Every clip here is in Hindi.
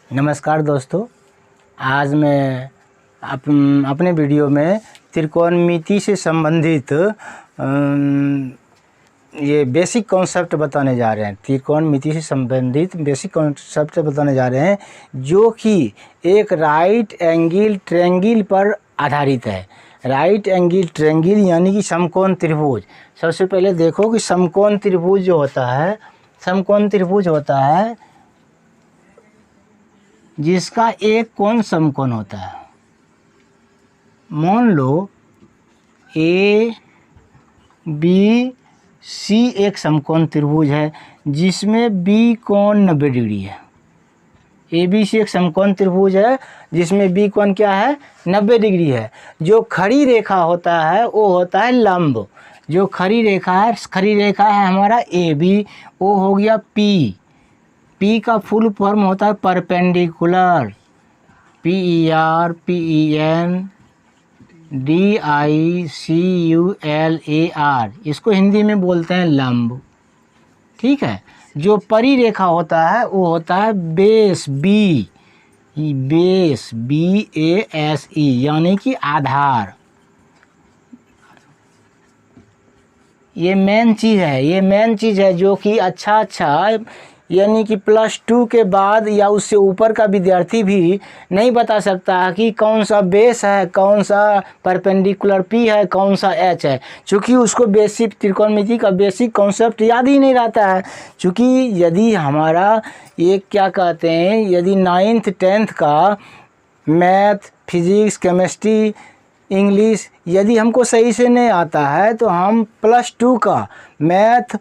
नमस्कार दोस्तों, आज मैं अपने वीडियो में त्रिकोणमिति से संबंधित ये बेसिक कॉन्सेप्ट बताने जा रहे हैं। त्रिकोणमिति से संबंधित बेसिक कॉन्सेप्ट बताने जा रहे हैं जो कि एक राइट एंगल ट्रायंगल पर आधारित है। राइट एंगल ट्रायंगल यानी कि समकोण त्रिभुज। सबसे पहले देखो कि समकोण त्रिभुज जो होता है, समकोण त्रिभुज होता है जिसका एक कोण समकोण होता है। मान लो ए बी सी एक समकोण त्रिभुज है जिसमें बी कोण 90 डिग्री है। ए बी सी एक समकोण त्रिभुज है जिसमें बी कोण क्या है, 90 डिग्री है। जो खड़ी रेखा होता है वो होता है लंब। जो खड़ी रेखा है हमारा ए बी, वो हो गया पी। पी का फुल फॉर्म होता है परपेंडिकुलर, PERPENDICULAR, इसको हिंदी में बोलते हैं लंब। ठीक है। जो परिरेखा होता है वो होता है बेस, बेस BASE यानी कि आधार। ये मेन चीज़ है जो कि अच्छा यानी कि +2 के बाद या उससे ऊपर का विद्यार्थी भी नहीं बता सकता कि कौन सा बेस है, कौन सा परपेंडिकुलर P है, कौन सा H है, क्योंकि उसको बेसिक त्रिकोणमिति का बेसिक कॉन्सेप्ट याद ही नहीं रहता है। क्योंकि यदि हमारा ये क्या कहते हैं, यदि 9th 10th का मैथ, फिजिक्स, केमिस्ट्री, इंग्लिश यदि हमको सही से नहीं आता है तो हम +2 का मैथ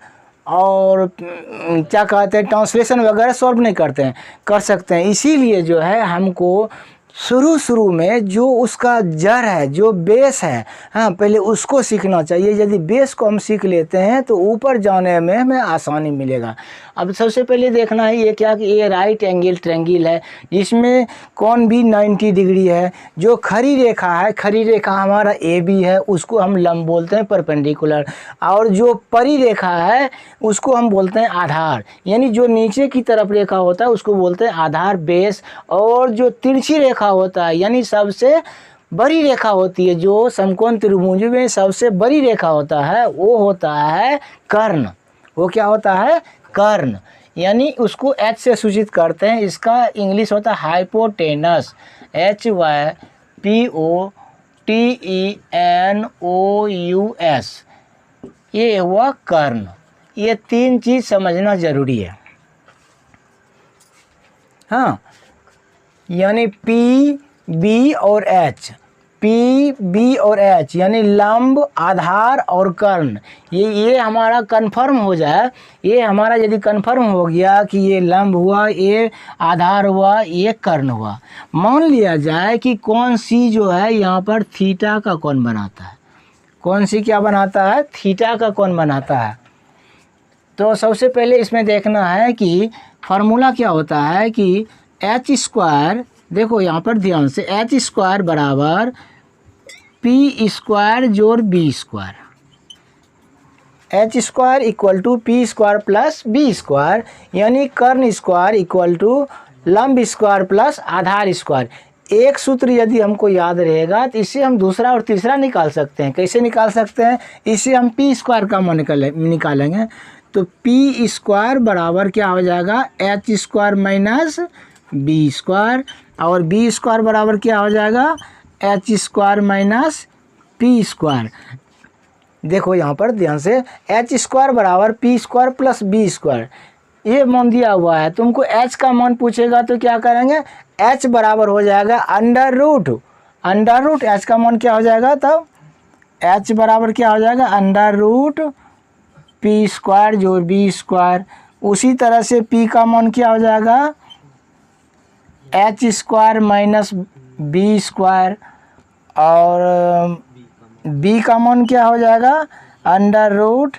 और क्या कहते हैं ट्रांसलेशन वगैरह सॉल्व नहीं कर सकते हैं। इसीलिए जो है हमको शुरू में जो उसका जड़ है, जो बेस है, हाँ, पहले उसको सीखना चाहिए। यदि बेस को हम सीख लेते हैं तो ऊपर जाने में हमें आसानी मिलेगा। अब सबसे पहले देखना है ये क्या कि ये राइट एंगल ट्रायंगल है जिसमें कोण भी 90 डिग्री है। जो खड़ी रेखा हमारा ए बी है, उसको हम लंब बोलते हैं परपेंडिकुलर। और जो परिरेखा है उसको हम बोलते हैं आधार, यानी जो नीचे की तरफ रेखा होता है उसको बोलते हैं आधार, बेस। और जो तिरछी रेखा होता है यानी सबसे बड़ी रेखा होती है, जो समकोण त्रिभुज में सबसे बड़ी रेखा होता है वो होता है कर्ण। वो क्या होता है, कर्ण, यानी उसको H से सूचित करते हैं। इसका इंग्लिश होता है हाइपोटेनस, HYPOTENOUS। ये हुआ कर्ण। ये 3 चीज़ समझना जरूरी है। हाँ, यानी P, B और H, P, B और H यानी लंब, आधार और कर्ण। ये हमारा कंफर्म हो जाए। ये हमारा यदि कंफर्म हो गया कि ये लंब हुआ, ये आधार हुआ, ये कर्ण हुआ, मान लिया जाए कि कोण C जो है यहाँ पर थीटा का कोण बनाता है। कोण C क्या बनाता है, थीटा का कोण बनाता है। तो सबसे पहले इसमें देखना है कि फार्मूला क्या होता है कि H², देखो यहाँ पर ध्यान से, H² बराबर P² जोड़ B²। H² equal to P² plus B², यानी कर्ण स्क्वायर इक्वल टू लंब स्क्वायर प्लस आधार स्क्वायर। एक सूत्र यदि हमको याद रहेगा तो इससे हम दूसरा और तीसरा निकाल सकते हैं। कैसे निकाल सकते हैं, इससे हम P² का मान निकालेंगे। तो P² बराबर क्या हो जाएगा, H² माइनस B² और B² बराबर क्या हो जाएगा, H² माइनस P²। देखो यहाँ पर ध्यान से, H² बराबर P² प्लस B², ये मान दिया हुआ है। तुमको H का मान पूछेगा तो क्या करेंगे, H बराबर हो जाएगा अंडर रूट H का मान क्या हो जाएगा, तब H बराबर क्या हो जाएगा, अंडर रूट P² जोड़ B²। उसी तरह से P का मान क्या हो जाएगा, H² माइनस B² और B का मान क्या हो जाएगा, under root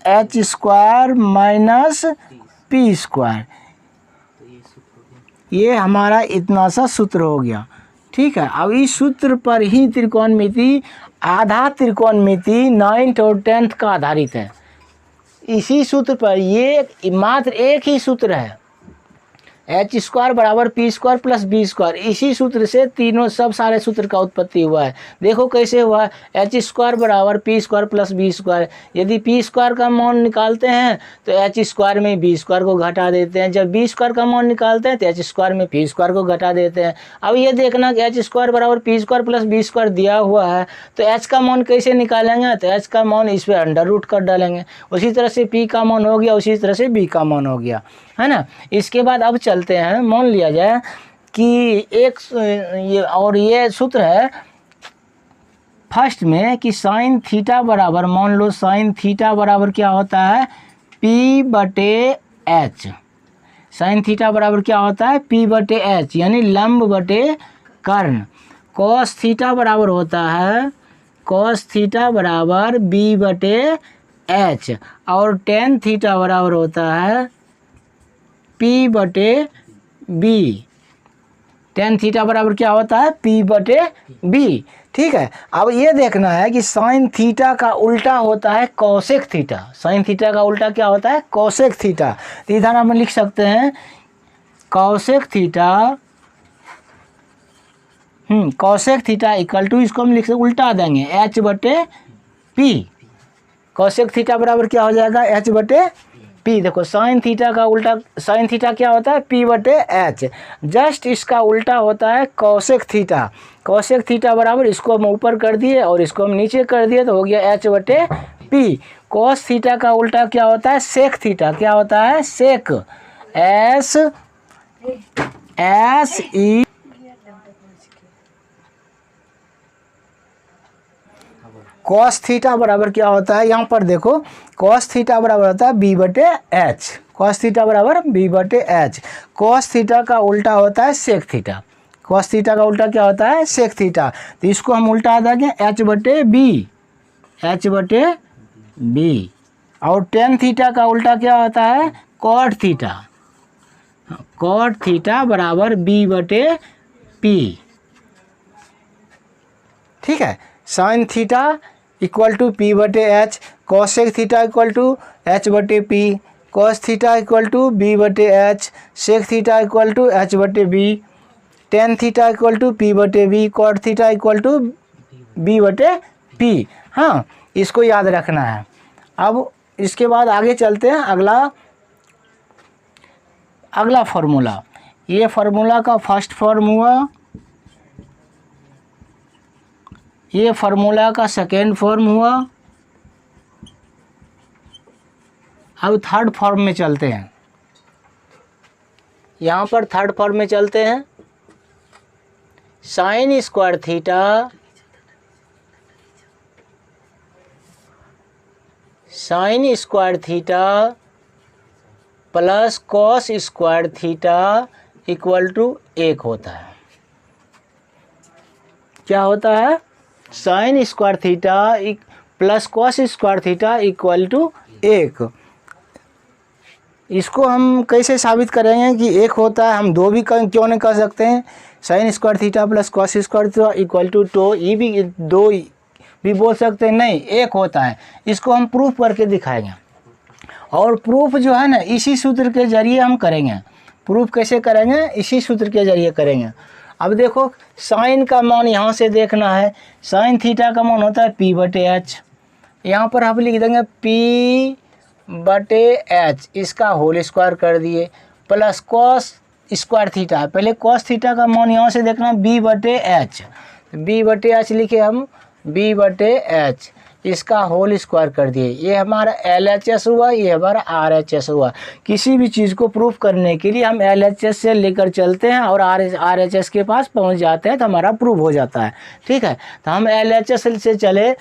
H² minus P²। ये हमारा इतना सा सूत्र हो गया। ठीक है। अब इस सूत्र पर ही त्रिकोणमिति, आधा त्रिकोणमिति 9th और 10th का आधारित है। इसी सूत्र पर, ये मात्र एक ही सूत्र है एच स्क्वायर बराबर P square plus B square, इसी सूत्र से तीनों सब सारे सूत्र का उत्पत्ति हुआ है। देखो कैसे हुआ है, एच स्क्वायर बराबर P square plus B square. यदि पी स्क्वायर का मान निकालते हैं तो एच स्क्वायर में बी स्क्वायर को घटा देते हैं, जब बी स्क्वायर का मान निकालते हैं तो एच स्क्वायर में पी स्क्वायर को घटा देते हैं। अब ये देखना कि एच स्क्वायर बराबर P square plus B square दिया हुआ है तो एच का मान कैसे निकालेंगे, तो एच का मान इस पर अंडर रूट कर डालेंगे। उसी तरह से पी का मान हो गया, उसी तरह से बी का मान हो गया, है ना। इसके बाद अब चलते हैं, मान लिया जाए कि ये सूत्र है फर्स्ट में कि साइन थीटा बराबर, मान लो साइन थीटा बराबर क्या होता है, पी बटे एच। साइन थीटा बराबर क्या होता है, पी बटे एच, यानी लंब बटे कर्ण। कॉस थीटा बराबर होता है, कॉस थीटा बराबर बी बटे एच, और टेन थीटा बराबर होता है पी बटे बी। टेन थीटा बराबर क्या होता है, पी बटे बी। ठीक है, अब ये देखना है कि साइन थीटा का उल्टा होता है कॉसेक थीटा। साइन थीटा का उल्टा क्या होता है, कॉसेक थीटा। तो इधर हम लिख सकते हैं cosec theta, cosec theta equal to, इसको हम लिख सकते उल्टा देंगे एच बटे पी। कॉसेक थीटा बराबर क्या हो जाएगा, एच बटे पी। देखो साइन थीटा का उल्टा, साइन थीटा क्या होता है, पी बटे एच। जस्ट इसका उल्टा होता है कॉसेक थीटा। कॉसेक थीटा बराबर, इसको हम ऊपर कर दिए और इसको हम नीचे कर दिए तो हो गया एच बटे पी। कॉस थीटा का उल्टा क्या होता है, सेक थीटा। क्या होता है, sec, S S E, cos theta बराबर क्या होता है, यहाँ पर देखो कॉस थीटा बराबर होता है बी बटे एच। कॉस थीटा बराबर बी बटे एच। कॉस थीटा का उल्टा होता है सेक थीटा। कॉस थीटा का उल्टा क्या होता है, सेक थीटा। तो इसको हम उल्टा देंगे एच बटे बी, एच बटे बी। और टेन थीटा का उल्टा क्या होता है, कॉट थीटा। कॉट थीटा बराबर बी बटे पी। ठीक है, sine theta equal to P बटे H, cosec theta equal to H बटे P, cos theta equal to B बटे H, sec theta equal to H बटे B, tan theta equal to P बटे B, cot theta equal to B बटे पी। हाँ, इसको याद रखना है। अब इसके बाद आगे चलते हैं, अगला फार्मूला। ये फार्मूला का फर्स्ट फॉर्म हुआ, ये फार्मूला का सेकेंड फॉर्म हुआ। अब थर्ड फॉर्म में चलते हैं। यहाँ पर थर्ड फॉर्म में चलते हैं, sine square theta plus cos square theta equal to 1 होता है। क्या होता है, sine square theta plus cos square theta equal to 1। इसको हम कैसे साबित करेंगे कि 1 होता है, हम 2 भी क्यों नहीं कर सकते हैं। Sine square theta plus cos square theta equal to 2, ये भी 2 भी बोल सकते हैं, नहीं 1 होता है। इसको हम प्रूफ करके दिखाएंगे, और प्रूफ जो है ना इसी सूत्र के जरिए हम करेंगे। प्रूफ कैसे करेंगे, इसी सूत्र के जरिए करेंगे। अब देखो साइन का मान यहाँ से देखना है, साइन थीटा का मान होता है पी बटे एच। यहाँ पर हम लिख देंगे पी बटे एच, इसका होल स्क्वायर कर दिए, प्लस कॉस स्क्वायर थीटा। पहले कॉस थीटा का मान यहाँ से देखना बी बटे एच, बी बटे एच लिखे हम, बी बटे एच, इसका होल स्क्वायर कर दिए। ये हमारा LHS हुआ, ये हमारा RHS हुआ। किसी भी चीज़ को प्रूफ करने के लिए हम LHS से लेकर चलते हैं और RHS के पास पहुंच जाते हैं तो हमारा प्रूफ हो जाता है। ठीक है, तो हम LHS से चले,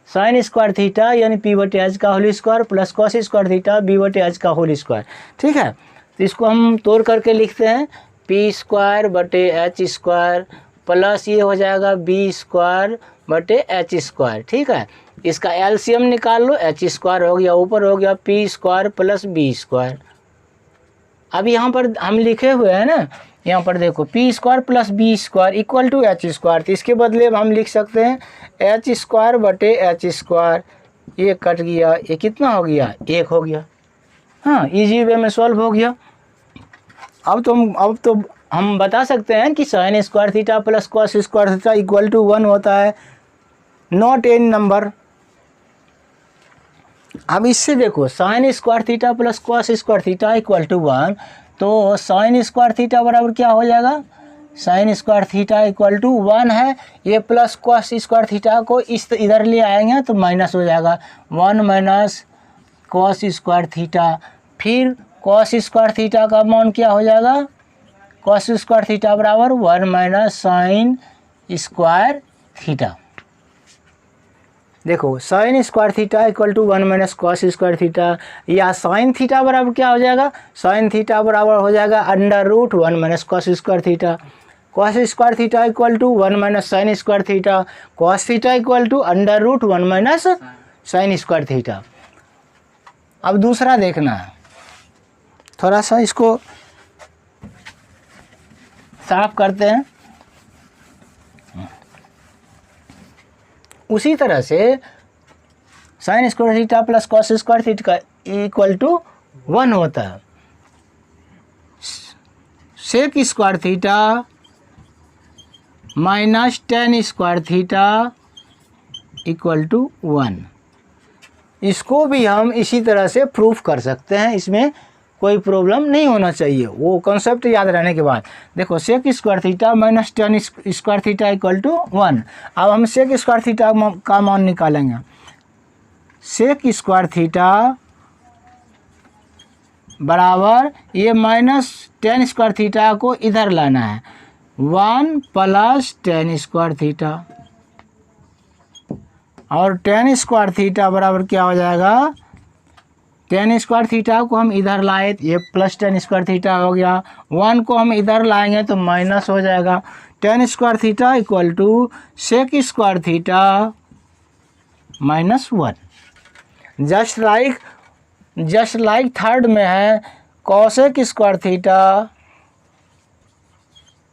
साइन स्क्वायर थीटा यानी पी बटे एच का whole square plus cos square theta B बटे एच का होल स्क्वायर। ठीक है, तो इसको हम तोड़ करके लिखते हैं, पी स्क्वायर बटे एच स्क्वायर प्लस ये हो जाएगा बी स्क्वायर बटे एच स्क्वायर। ठीक है, इसका एलसीएम निकाल लो, एच स्क्वायर हो गया, ऊपर हो गया P square plus B square. अब यहाँ पर हम लिखे हुए हैं ना, यहाँ पर देखो P square plus B square equal to H square. तो इसके बदले हम लिख सकते हैं एच स्क्वायर बटे एच स्क्वायर, ये कट गया, ये कितना हो गया, 1 हो गया। हाँ, इजी वे में सॉल्व हो गया। अब तो हम बता सकते हैं कि sine square theta plus cos square theta equal to 1 होता है, नॉट एन नंबर। अब इससे देखो sine square theta plus cos square theta equal to 1, तो साइन स्क्वायर थीटा बराबर क्या हो जाएगा, sine square theta equal to 1 है, ये प्लस कॉस स्क्वायर थीटा को इस इधर ले आएंगे तो माइनस हो जाएगा, 1 माइनस कॉस स्क्वायर थीटा। फिर कॉस स्क्वायर थीटा का मान क्या हो जाएगा, कॉस स्क्वायर थीटा बराबर 1 माइनस साइन स्क्वायर थीटा। देखो sine square theta equal to 1 minus cos square theta, या साइन थीटा बराबर क्या हो जाएगा, साइन थीटा बराबर हो जाएगा under root 1 minus cos square theta. Cos square theta equal to 1 minus sine square theta, cos theta equal to under root 1 minus sine square theta. अब दूसरा देखना है, थोड़ा सा इसको साफ करते हैं। उसी तरह से sine square theta plus cos square theta equal to 1 होता है, sec square theta minus tan square theta equal to 1। इसको भी हम इसी तरह से प्रूफ कर सकते हैं, इसमें कोई प्रॉब्लम नहीं होना चाहिए, वो कॉन्सेप्ट याद रहने के बाद। देखो sec square theta minus tan square theta equal to 1। अब हम सेक स्क्वायर थीटा का मान निकालेंगे, सेक स्क्वायर थीटा बराबर ये माइनस टेन स्क्वायर थीटा को इधर लाना है, 1 प्लस टेन स्क्वायर थीटा, और टेन स्क्वायर थीटा बराबर क्या हो जाएगा, टेन स्क्वायर थीटा को हम इधर लाए, ये प्लस टेन स्क्वायर थीटा हो गया, 1 को हम इधर लाएंगे तो माइनस हो जाएगा, tan square theta equal to sec square theta minus 1। Just like third में है cosec square theta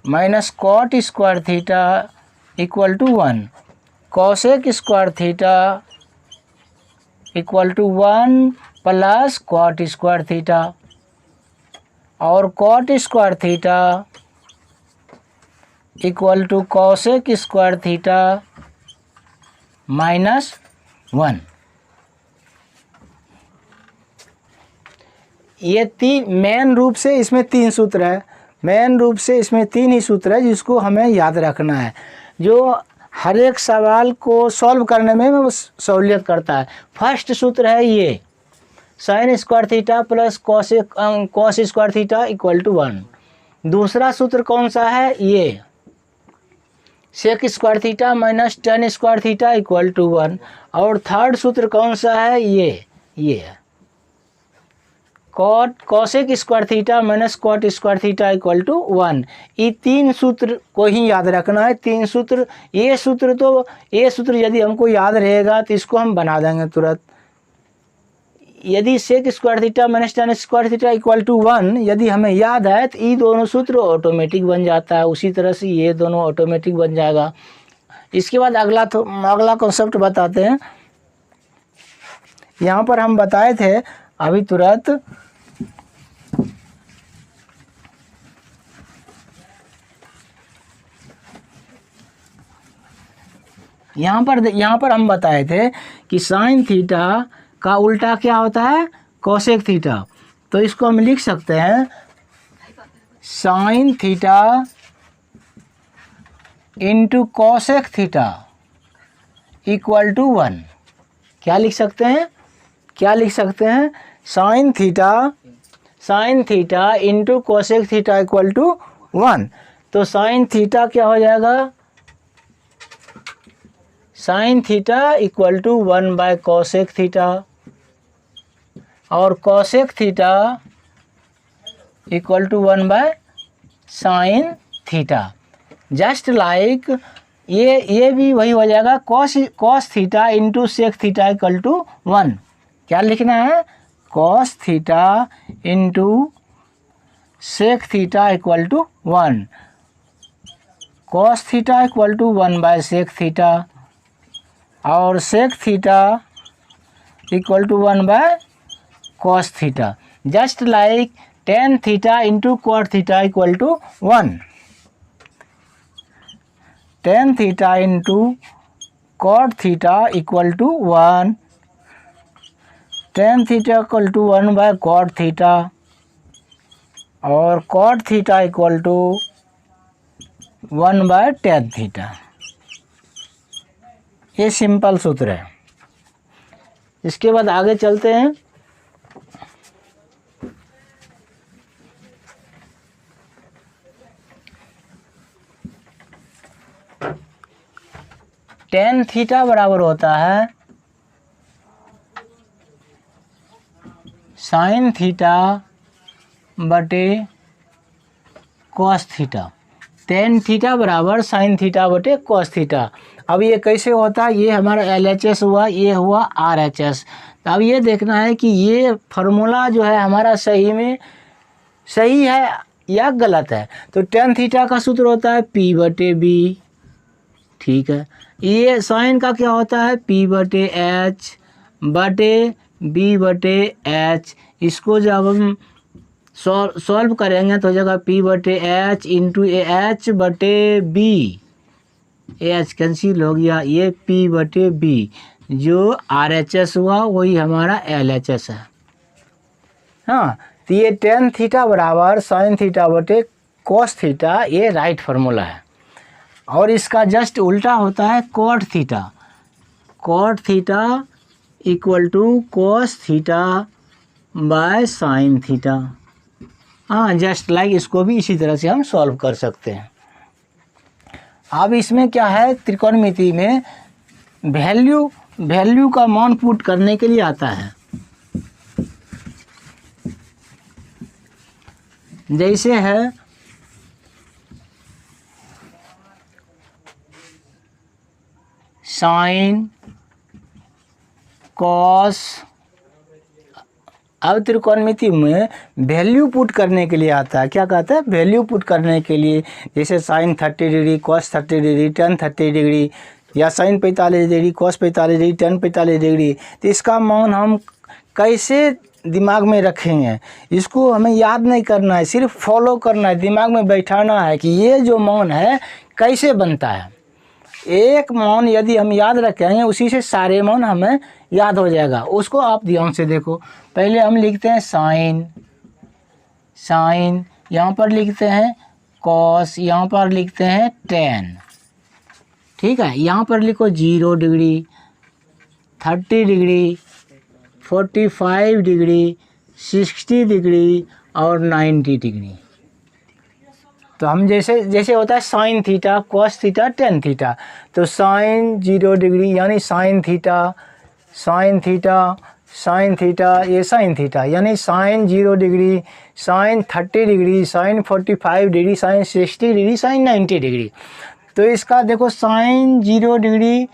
minus cot square theta equal to 1, cosec square theta equal to 1 plus cot square theta, और cot square theta equal to cosec square theta minus 1। ये मेन रूप से इसमें 3 सूत्र है, मेन रूप से इसमें 3 ही सूत्र है जिसको हमें याद रखना है, जो हर एक सवाल को सॉल्व करने में सहूलियत करता है। फर्स्ट सूत्र है ये sine square theta plus cos square theta equal to 1। दूसरा सूत्र कौन सा है, ये sec square theta minus tan square theta equal to 1। और थर्ड सूत्र कौन सा है, ये cosec square theta minus cot square theta equal to 1। ये 3 सूत्र को ही याद रखना है, 3 सूत्र। ये सूत्र यदि हमको याद रहेगा तो इसको हम बना देंगे तुरंत। यदि sec square theta minus tan square theta equal to 1 यदि हमें याद है तो ये दोनों सूत्र ऑटोमेटिक बन जाता है, उसी तरह से ये दोनों ऑटोमेटिक बन जाएगा। इसके बाद अगला कॉन्सेप्ट बताते हैं। यहाँ पर हम बताए थे अभी तुरंत, यहाँ पर हम बताए थे कि साइन थीटा का उल्टा क्या होता है, कोसेक थीटा। तो इसको हम लिख सकते हैं sine theta into cosec theta equal to 1। क्या लिख सकते हैं, sine theta into cosec theta equal to 1। तो साइन थीटा क्या हो जाएगा, sine theta equal to 1 by cosec theta, और cosec theta equal to 1 by sine theta. Just like ये भी वही हो जाएगा, cos theta into sec theta equal to 1। क्या लिखना है, cos theta into sec theta equal to 1, cos theta equal to 1 by sec theta, और sec theta equal to 1 by cos theta. Just like tan theta into cot theta equal to 1, tan theta into cot theta equal to 1, tan theta equal to 1 by cot theta और cot theta equal to 1 by tan theta. ये सिंपल सूत्र है। इसके बाद आगे चलते हैं। tan थीटा बराबर होता है sin थीटा बटे cos थीटा। tan थीटा बराबर sin थीटा बटे cos थीटा। अब ये कैसे होता है, ये हमारा LHS हुआ, ये हुआ RHS। अब ये देखना है कि ये फार्मूला जो है हमारा सही में सही है या गलत है। तो tan थीटा का सूत्र होता है P बटे B, ठीक है। ये साइन का क्या होता है P बटे H बटे B बटे H। इसको जब हम सॉल्व करेंगे तो हो जाएगा P बटे H इंटू H बटे B, H कैंसिल हो गया, ये P बटे B। जो RHS हुआ वही हमारा LHS है। हाँ, तो ये tan थीटा बराबर sin थीटा बटे cos थीटा, ये राइट फार्मूला है। और इसका जस्ट उल्टा होता है cot theta. cot theta equal to cos theta by sin theta. हाँ, जस्ट लाइक इसको भी इसी तरह से हम सॉल्व कर सकते हैं। अब इसमें क्या है, त्रिकोणमिति में वैल्यू का मान पुट करने के लिए आता है। जैसे है साइन कॉस। अब त्रिकोणमिति में वैल्यू पुट करने के लिए आता है। क्या कहता है, वैल्यू पुट करने के लिए। जैसे sine 30 degree, cos 30 degree, tan 30 degree, या sine 45 degree, cos 45 degree, tan 45 degree. तो इसका मान हम कैसे दिमाग में रखेंगे, इसको हमें याद नहीं करना है, सिर्फ फॉलो करना है, दिमाग में बैठाना है कि ये जो मान है कैसे बनता है। एक मान यदि हम याद रखेंगे उसी से सारे मान हमें याद हो जाएगा। उसको आप ध्यान से देखो। पहले हम लिखते हैं साइन, यहाँ पर लिखते हैं कॉस, यहाँ पर लिखते हैं tan, ठीक है। यहाँ पर लिखो 0 डिग्री, 30 डिग्री, 45 डिग्री, 60 डिग्री और 90 डिग्री। तो हम जैसे होता है sine theta, cos theta, tan theta. तो साइन 0 डिग्री यानी साइन थीटा, ये साइन थीटा यानी sine 0 degree, sine 30 degree, sine 45 degree, sine 60 degree, sine 90 degree. तो इसका देखो साइन 0 डिग्री,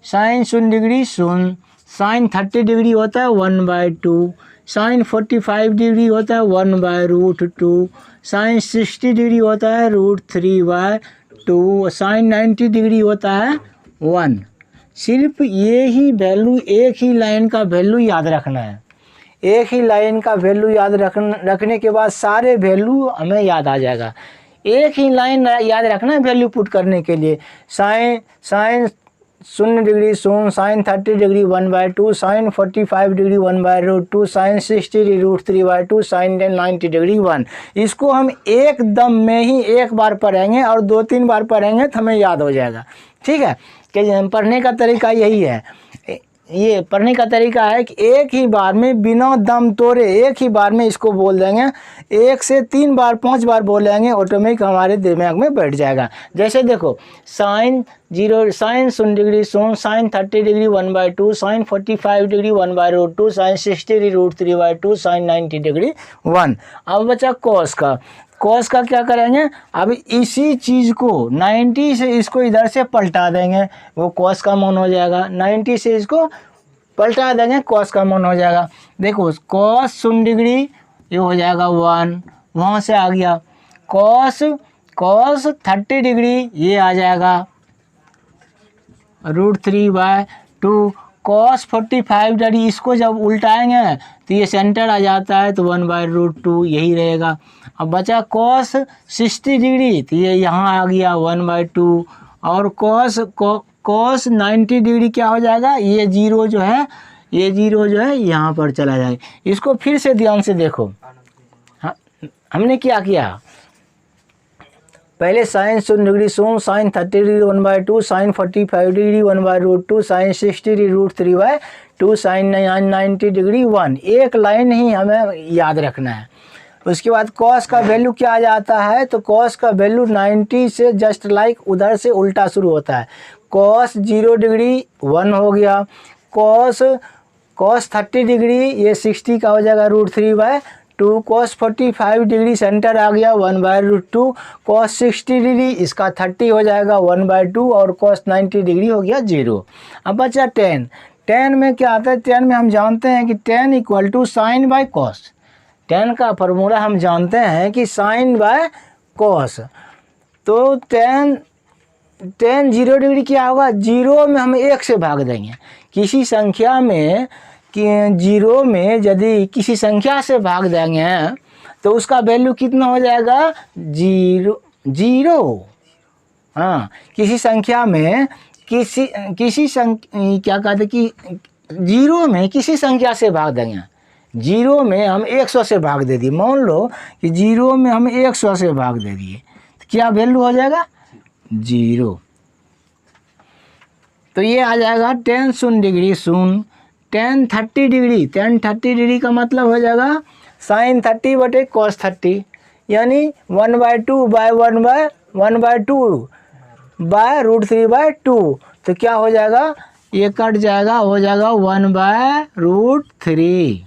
साइन 0 डिग्री शून्य, साइन 30 डिग्री होता है 1/2, साइन 45 डिग्री होता है 1/√2, साइन 60 डिग्री होता है √3/2, साइन 90 डिग्री होता है 1। सिर्फ ये ही वैल्यू, एक ही लाइन का वैल्यू याद रखना है। एक ही लाइन का वैल्यू याद रखने के बाद सारे वैल्यू हमें याद आ जाएगा। एक ही लाइन याद रखना है वैल्यू पुट करने के लिए। साइन 0 डिग्री शून्य, sine 30 degree 1/2, sine 45 degree 1/√2, sine 60 degree √3/2, sine 90 degree 1। इसको हम एक दम में ही एक बार पढ़ेंगे और 2-3 बार पढ़ेंगे तो हमें याद हो जाएगा, ठीक है। कि पढ़ने का तरीका यही है। ये पढ़ने का तरीका है कि एक ही बार में बिना दम तोड़े एक ही बार में इसको बोल देंगे। 1 से 3 बार 5 बार बोलेंगे, ऑटोमेटिक हमारे दिमाग में बैठ जाएगा। जैसे देखो साइन 0 डिग्री शून्य, sine 30 degree 1/2, sine 45 degree 1/√2, sine 60 degree √3/2, sine 90 degree 1। अब बचा कॉस का। कॉस का क्या करेंगे, अब इसी चीज़ को 90 से इसको इधर से पलटा देंगे, वो कॉस का मान हो जाएगा। 90 से इसको पलटा देंगे, कॉस का मान हो जाएगा। देखो कॉस 0 डिग्री ये हो जाएगा 1, वहाँ से आ गया। कॉस 30 डिग्री ये आ जाएगा √3/2। cos 45 डिग्री, इसको जब उल्टाएंगे तो ये सेंटर आ जाता है, तो 1/√2 यही रहेगा। अब बचा cos 60 डिग्री, तो ये यहाँ आ गया 1/2, और cos 90 डिग्री क्या हो जाएगा, ये जीरो जो है यहाँ पर चला जाएगा। इसको फिर से ध्यान से देखो। हाँ, हमने क्या किया, पहले साइन 0 डिग्री शून्य, sine 30 degree 1/2, sine 45 degree 1/√2, sine 60 degree √3/2, sine 90 degree 1। एक लाइन ही हमें याद रखना है। उसके बाद कॉस का वैल्यू क्या आ जाता है, तो कॉस का वैल्यू 90 से जस्ट लाइक उधर से उल्टा शुरू होता है। कॉस 0 डिग्री 1 हो गया, कॉस 30 डिग्री ये 60 का हो जाएगा √3/2, कॉस 45 डिग्री सेंटर आ गया 1/√2, कॉस 60 डिग्री इसका 30 हो जाएगा 1/2, और कॉस 90 डिग्री हो गया 0। अब बचा tan में क्या आता है, tan में हम जानते हैं कि tan equal to sine by cos. tan का फार्मूला हम जानते हैं कि साइन बाय कॉस। तो tan 0 डिग्री क्या होगा, 0 में हम 1 से भाग देंगे। किसी संख्या में कि 0 में यदि किसी संख्या से भाग देंगे तो उसका वैल्यू कितना हो जाएगा, 0। हाँ, किसी संख्या में क्या कहते कि 0 में किसी संख्या से भाग देंगे। 0 में हम 100 से भाग दे दिए, मान लो कि 0 में हम 100 से भाग दे दिए, तो क्या वैल्यू हो जाएगा, 0। तो ये आ जाएगा tan 0 डिग्री शून्य, tan 30 डिग्री का मतलब हो जाएगा साइन 30 बटे कॉस 30, यानी 1/2 बाय 1/2 बाय √3/2। तो क्या हो जाएगा, ये कट जाएगा, हो जाएगा 1/√3।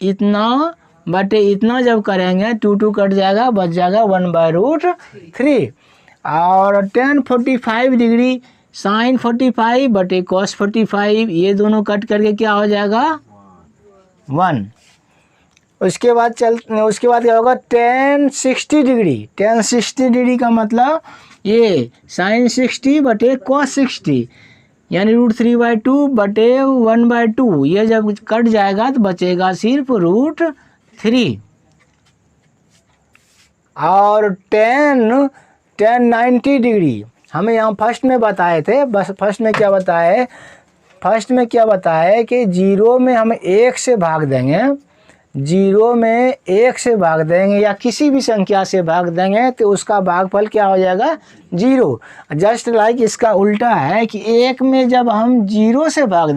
इतना बटे इतना जब करेंगे 2 कट जाएगा, बच जाएगा 1/√3। और tan 45 डिग्री साइन 45 बटे कॉस 45, ये दोनों कट करके क्या हो जाएगा, 1। उसके बाद क्या होगा, tan 60 डिग्री का मतलब ये साइन 60 बटे कॉस 60, यानी √3/2 बटे 1/2, ये जब कट जाएगा तो बचेगा सिर्फ √3। और tan 90 डिग्री हमें यहाँ फर्स्ट में बताए थे, बस फर्स्ट में क्या बताया कि 0 में हम 1 से भाग देंगे, 0 में 1 से भाग देंगे या किसी भी संख्या से भाग देंगे तो उसका भागफल क्या हो जाएगा, 0। जस्ट लाइक इसका उल्टा है कि 1 में जब हम 0 से भाग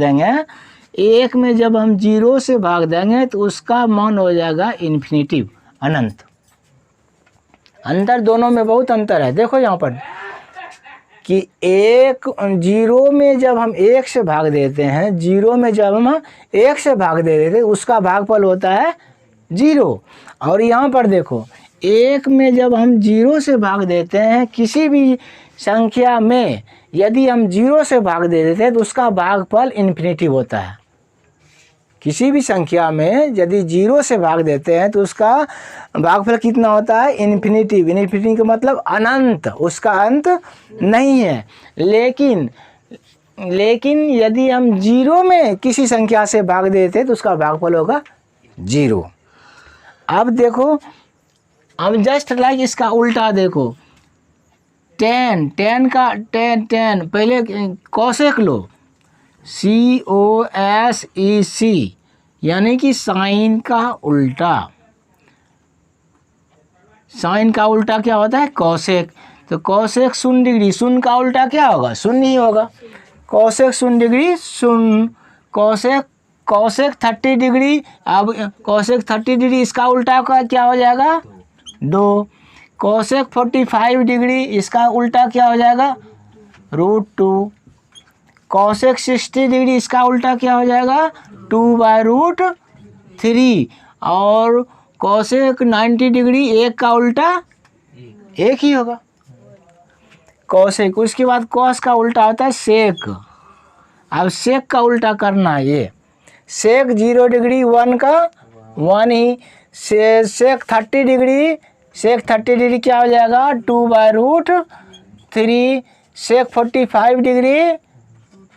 देंगे, तो उसका मान हो जाएगा इन्फिनिटिव, अनंत। अंतर दोनों में बहुत अंतर है। देखो यहाँ पर कि 0 में जब हम 1 से भाग देते हैं, 0 में जब हम 1 से भाग दे देते हैं उसका भागफल होता है 0। और यहाँ पर देखो 1 में जब हम 0 से भाग देते हैं, किसी भी संख्या में यदि हम 0 से भाग दे देते हैं तो उसका भागफल इन्फिनिटिव होता है। किसी भी संख्या में यदि 0 से भाग देते हैं तो उसका भागफल कितना होता है, इन्फिनिटिव। इन्फिनिटिव का मतलब अनंत, उसका अंत नहीं है। लेकिन यदि हम 0 में किसी संख्या से भाग देते हैं तो उसका भागफल होगा 0। अब देखो, अब जस्ट लाइक इसका उल्टा देखो, tan पहले कॉसेक लो, COSEC, यानी कि साइन का उल्टा। साइन का उल्टा क्या होता है, कॉसेक। तो कॉसेक 0 डिग्री, शून्य का उल्टा क्या होगा, शून्य ही होगा। कॉसेक 0 डिग्री शून्य, कॉसेक 30 डिग्री, अब कॉसेक 30 डिग्री इसका उल्टा का क्या हो जाएगा, 2। कॉसेक 45 डिग्री इसका उल्टा क्या हो जाएगा, √2। कॉसेक 60 डिग्री इसका उल्टा क्या हो जाएगा, 2/√3। और कॉसेक 90 डिग्री 1 का उल्टा 1 ही होगा, कॉसेक। उसके बाद कॉस का उल्टा होता है सेक। अब सेक का उल्टा करना है, ये सेक 0 डिग्री 1 का 1 ही, सेक 30 डिग्री क्या हो जाएगा, 2/√3। सेक 45 डिग्री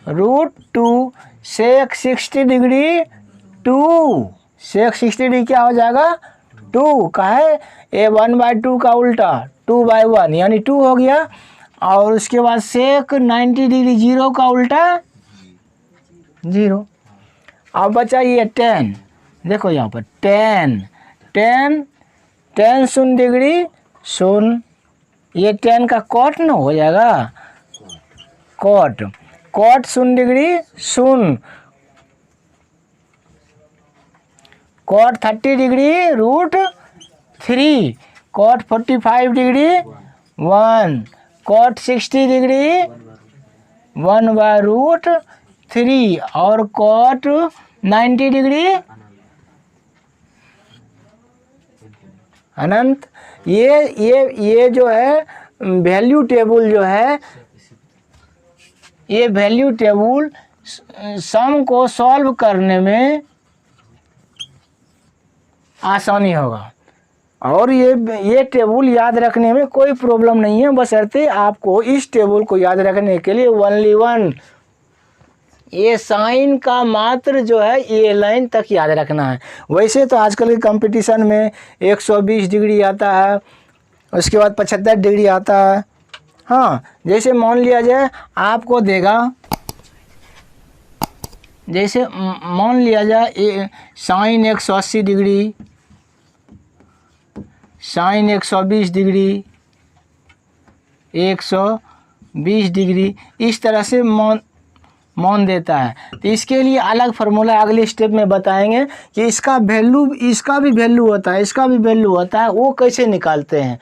√2, सेक 60 डिग्री 2, सेक 60 डिग्री क्या हो जाएगा 2 का है, ये 1/2 का उल्टा 2/1 यानी 2 हो गया। और उसके बाद सेक 90 डिग्री 0 का उल्टा 0। अब बचा ये 10, देखो यहाँ पर 10 शून्य डिग्री शून्य, ये 10 का कॉट न हो जाएगा, कॉट 0 डिग्री शून्य, cot 30 degree √3, cot 45 degree 1, cot 60 degree 1/√3 और कॉट 90 डिग्री अनंत। ये जो है वैल्यू टेबल जो है, ये वैल्यू टेबल सम को सॉल्व करने में आसानी होगा और ये टेबल याद रखने में कोई प्रॉब्लम नहीं है, बशर्ते आपको इस टेबल को याद रखने के लिए ओनली वन ये साइन का मात्र जो है ये लाइन तक याद रखना है। वैसे तो आजकल के कंपटीशन में 120 डिग्री आता है, उसके बाद 75 डिग्री आता है। हाँ, जैसे मान लिया जाए आपको देगा, जैसे मान लिया जाए sine 180 degree, sine 120 degree, 120 degree, इस तरह से मान देता है। तो इसके लिए अलग फार्मूला अगले स्टेप में बताएंगे कि इसका वैल्यू, इसका भी वैल्यू होता है, इसका भी वैल्यू होता है, वो कैसे निकालते हैं।